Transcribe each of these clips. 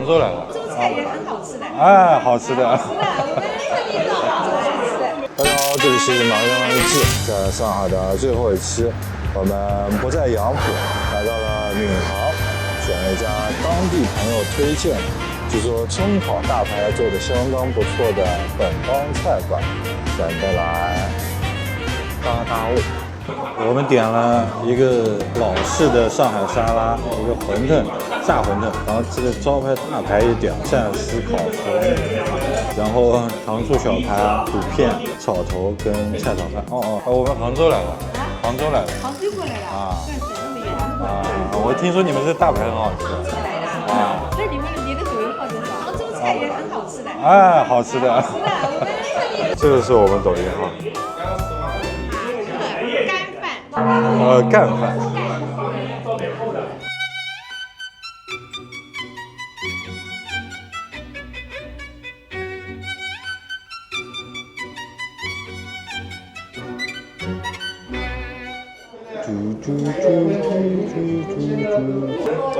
州来的。这个菜也很好吃的。哎，好吃的。是的，我们特地做好吃的。大家好，这里是马上日记，在上海的最后一期，我们不在杨浦，来到了闵行，选了一家当地朋友推荐，据说葱烤大排做的相当不错的本帮菜馆，选择来搭搭味。我们点了一个老式的上海沙拉，一个馄饨，炸馄饨，然后这个招牌大排一点，鳝丝烤麸，然后糖醋小排、肚片、炒头跟菜炒饭。我们杭州来的，杭州来的。杭州过来了啊？算是那么远。我听说你们这大排很好吃。啊。那你的抖音号多少？杭州菜也很好吃的。哎，好吃的。是的，我们特地。这个是我们抖音号。干饭。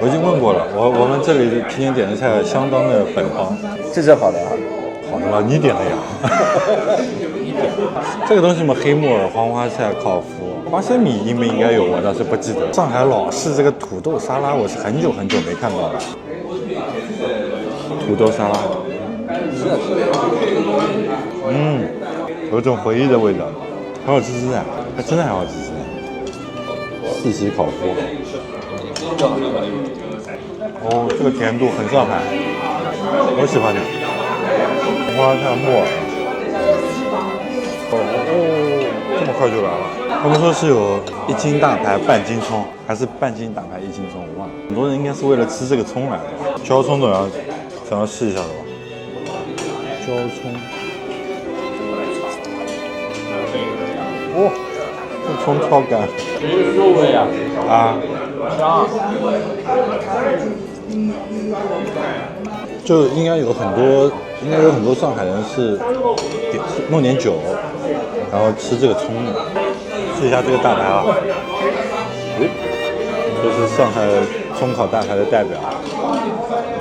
我已经问过了，我们这里今天点的菜相当的本帮，这是好的啊，好的了，你点了呀。这个东西什么黑木耳、黄花菜、烤麸、花生米应该有，我倒是不记得。上海老式这个土豆沙拉，我是很久没看到了。土豆沙拉，有种回忆的味道，很好吃的，真的很好吃的。四喜烤麸，这个甜度很上海，我喜欢的。花菜木耳。这么快就来了。他们说是有1斤大排半斤葱，还是半斤大排1斤葱，我忘了。很多人应该是为了吃这个葱来的。椒葱总要试一下的吧？椒葱，这葱超干。这是肉味啊！香。就应该有很多上海人是弄点酒，然后吃这个葱的。试一下这个大排啊，这是上海葱烤大排的代表，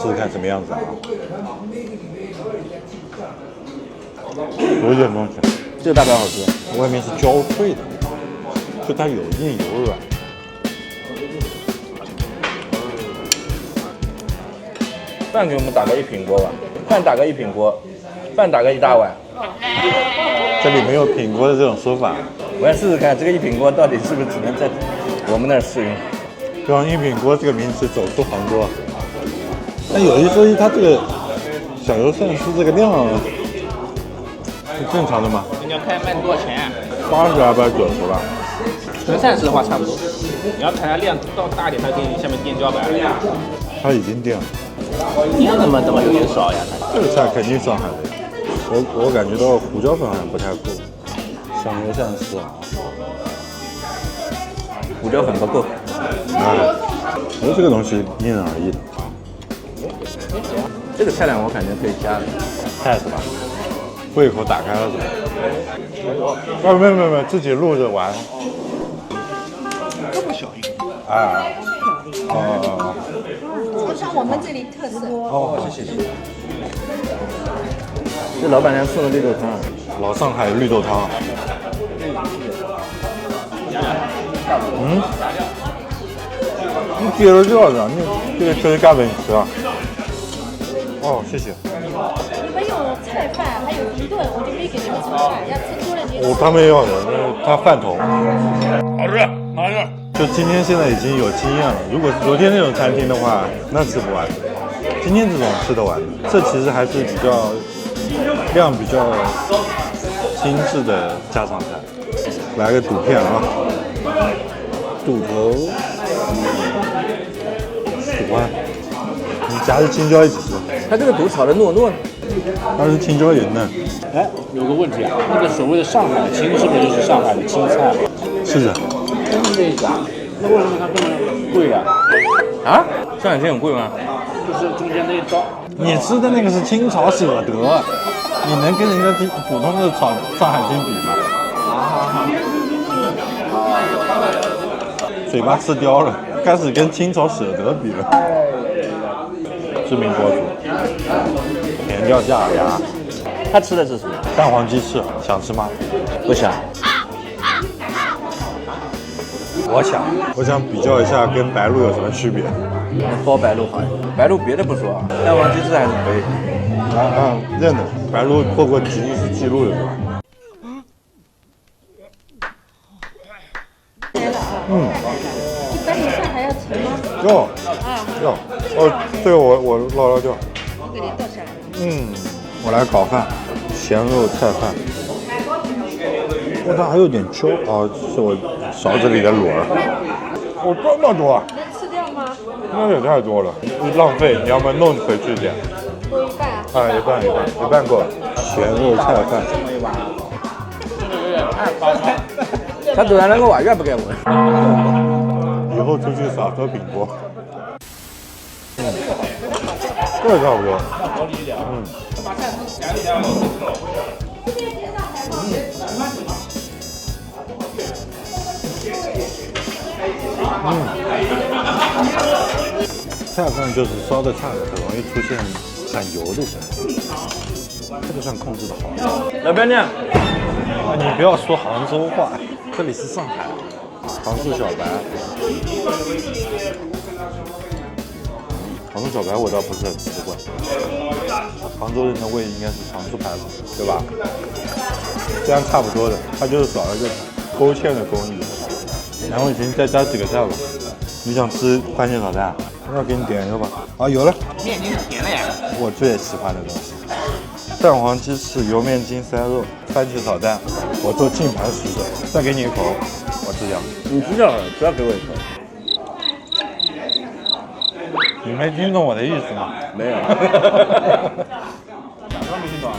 试试看什么样子啊。有点东西，这个大排好吃，外面是焦脆的，就它有硬有软。饭给我们打个1品锅吧，饭打个1品锅，饭打个1大碗。这里没有品锅的这种说法。我要试试看这个1品锅到底是不是只能在我们那儿试用。就让1品锅这个名词走出杭州。但有一说一，它这个小油鳝丝这个量是正常的吗？你要看卖多少钱？80、290吧。纯鳝丝的话差不多，你要看它量到大一点，它给你下面垫胶白了。它已经垫了。垫怎么有点少呀？这个菜肯定上海的。我感觉到胡椒粉好像不太够。香油鳝丝啊，胡椒粉不够。我觉得这个东西因人而异的。这个菜量我感觉可以加的。菜是吧？胃口打开了是吧？没有，自己录着玩。这么小一个。就像我们这里特色。谢谢。这老板娘送的绿豆汤，老上海绿豆汤。你接了料的，你这个确实干本事啊。谢谢。你们有菜饭，还有一顿，我就没给你们盛饭，要吃多了你。他们要的，他饭桶。好吃，好吃。就今天现在已经有经验了，如果是昨天那种餐厅的话，那吃不完。今天这种吃得完的，这其实还是量比较精致的家常菜。来个肚片啊，肚头，喜欢。你夹着青椒一起吃。它这个肚炒的糯糯的，它是青椒也嫩。哎，有个问题啊，那个所谓的上海青是不是就是上海的青菜？是的。真是这意思啊？那为什么它这么贵呀？啊？上海青很贵吗？就是中间那一刀。你吃的那个是清炒舍得，你能跟人家普通的炒上海青比吗？嘴巴吃刁了，开始跟清炒舍得比了。知名博主，甜掉假牙，他吃的是什么？蛋黄鸡翅，想吃吗？不想。我想比较一下跟白鹿有什么区别。包白鹿好像，白鹿别的不说啊，蛋黄鸡翅还是可以。认的，白鹿破过吉尼斯纪录的是吧？一般你饭还要盛吗？要，这个我捞掉。我给你倒下来。我来搞饭，咸肉菜饭。它还有点焦啊，这是我勺子里的螺儿。这么多，能吃掉吗？那也太多了，浪费。你要么弄回去点。多一半啊。一半够了。咸肉菜饭。他突然那个话越不给我。以后出去少喝饼锅。这个差不多。菜饭就是烧的菜，很容易出现很油的情况，这个算控制的好。老板娘，你不要说杭州话，这里是上海，糖醋小白。糖醋小白我倒不是很习惯，杭州人的胃应该是糖醋排骨，对吧？这样差不多的，它就是少了一个勾芡的工艺。然后行，再加几个菜吧。你想吃番茄炒蛋？那给你点一个吧。啊，有了。面筋甜了呀。我最喜欢的东西，蛋黄鸡翅、油面筋塞肉、番茄炒蛋，我做金牌食者。再给你一口，我吃掉。你知道了，不要给我一口。你没听懂我的意思吗？没有。咋说没听懂啊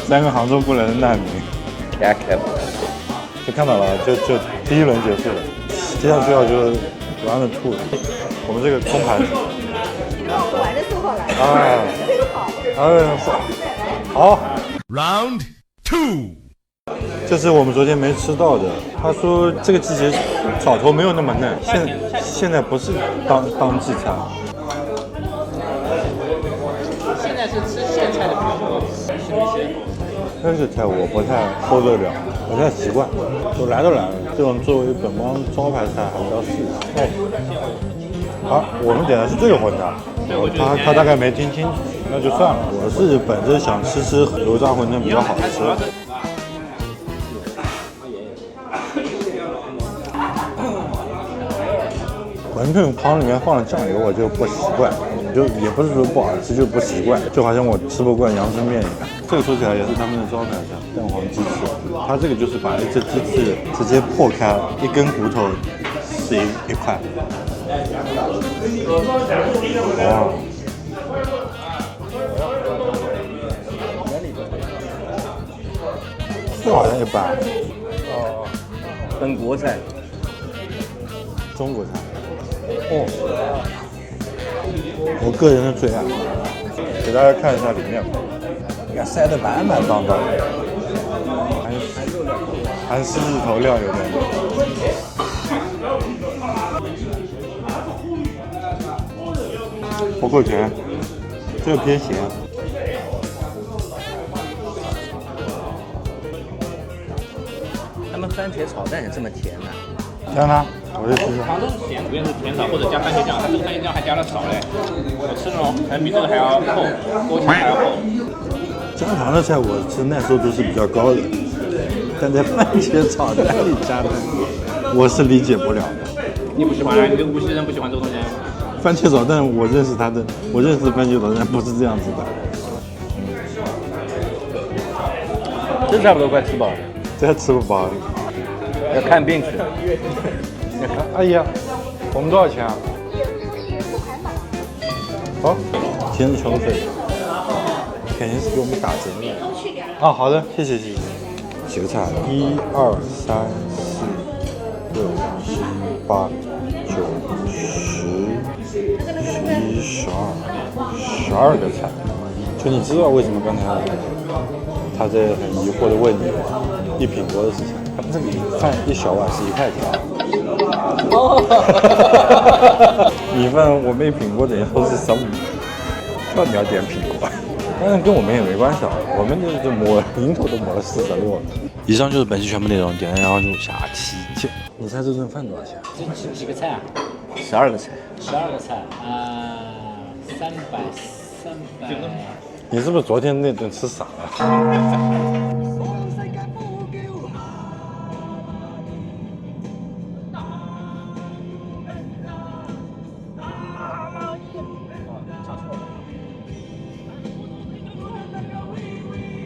？3个杭州过来的难民，大家开不？就看到了，就第一轮结束了，接下去要就完了吐了。我们这个空盘子，晚上做好来。好。Round 2。这是我们昨天没吃到的。他说这个季节草头没有那么嫩，现在不是当季菜。现在是吃现菜的比较多，吃那些。这个菜我不太 hold 得了，不太习惯。都来了，这种作为本帮招牌菜还是要试一下。好，我们点的是这个馄饨，他大概没听清楚，那就算了。我是本着想吃油炸馄饨比较好吃。馄饨汤里面放了酱油，我就不习惯，也不是说不好吃，就不习惯，就好像我吃不惯阳春面一样。这个说起来也是他们的招牌菜，蛋黄鸡翅。它这个就是把一只鸡翅直接破开，一根骨头是一块。哇！这好像一般。本国菜，中国菜。我个人的最爱，给大家看一下里面，你看塞得满满当当，韩式日头料有点，不够甜，这个偏咸。他们番茄炒蛋也这么甜呢？香呢？我就吃。杭州是咸，这边是甜炒或者加番茄酱，它这个番茄酱还加了少嘞。我吃那种可能比这个还要厚，勾芡还要厚。家常的菜我吃耐受度是比较高的，但在番茄炒蛋里加的，我是理解不了的。你不喜欢啊？你跟无锡人不喜欢这个东西？番茄炒蛋，我认识番茄炒蛋不是这样子的。这差不多快吃饱了，这吃不饱。要看病去。你看，哎呀，我们多少钱啊？好，甜球水，肯定是给我们打折的。啊，好的，谢谢。几个菜？1、2、3、4、6、7、8、9、10、11、12个菜。就你知道为什么刚才他在很疑惑的问你一品锅的事情。他们这里饭一小碗是1块钱。米饭我们一品锅等于说是15，叫你要点品锅，但是跟我们也没关系啊，我们就是抹零头都抹了46了。以上就是本期全部内容，点赞然后就下期见。你猜这顿饭多少钱？这几个菜啊12个菜。 ？12个菜，300。你是不是昨天那顿吃傻了？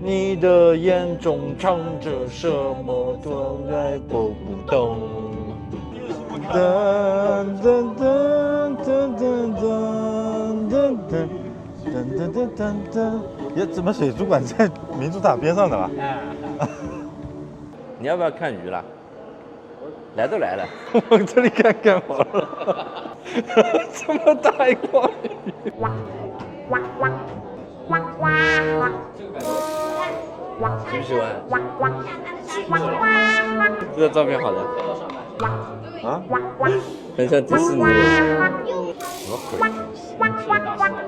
你的眼中藏着什么？从来不懂。噔噔噔噔噔噔噔噔噔噔。呀，怎么水族馆在民族塔边上的了？你要不要看鱼了？来都来了，往这里看干嘛了？这么大一块鱼！喜不喜欢？这个照片好的。啊？很像迪士尼。什么鬼东西？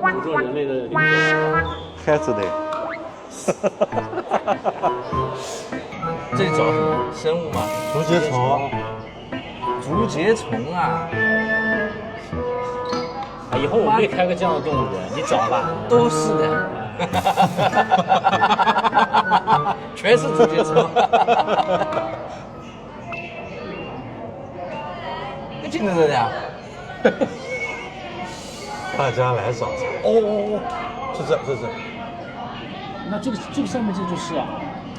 捕捉人类的灵魂。开始的。这里找什么生物吗？竹节虫。竹节虫啊！以后我们也开个这样的动物园，你找吧。都是的。全是竹节虫。你听得着的呀？大家来找茬。哦，是这。那这个上面这就是啊，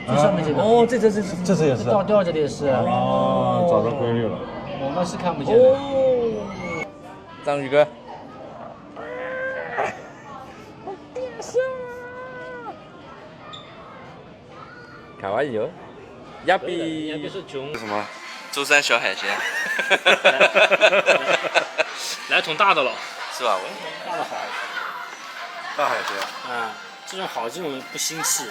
最上面这个。哦，这也是。掉这里也是。哦，找到规律了。我们是看不见的。哦，章鱼哥。卡哇伊哦，亚比。亚比是穷。什么？舟山小海鲜。来桶大的了。是吧？大的好。大海鲜。啊，这种好，这种不腥气。